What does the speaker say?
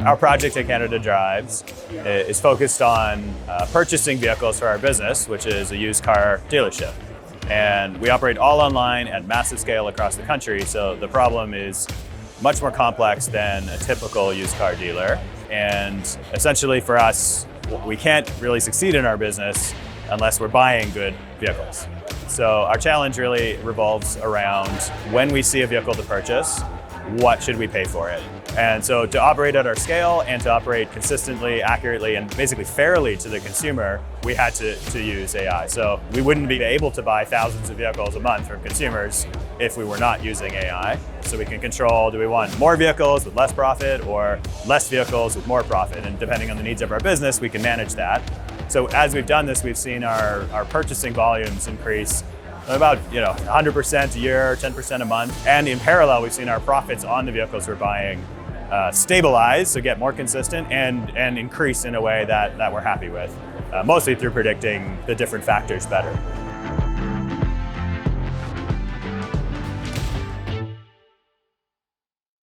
Our project at Canada Drives is focused on purchasing vehicles for our business, which is a used car dealership. And we operate all online at massive scale across the country, so the problem is much more complex than a typical used car dealer. And essentially for us, we can't really succeed in our business unless we're buying good vehicles. So our challenge really revolves around when we see a vehicle to purchase, what should we pay for it? And so to operate at our scale and to operate consistently, accurately, and basically fairly to the consumer, we had to use AI. So we wouldn't be able to buy thousands of vehicles a month from consumers if we were not using AI. So we can control, do we want more vehicles with less profit or less vehicles with more profit? And depending on the needs of our business, we can manage that. So as we've done this, we've seen our purchasing volumes increase about 100% a year, 10% a month. And in parallel, we've seen our profits on the vehicles we're buying stabilize, so get more consistent and increase in a way that we're happy with, mostly through predicting the different factors better.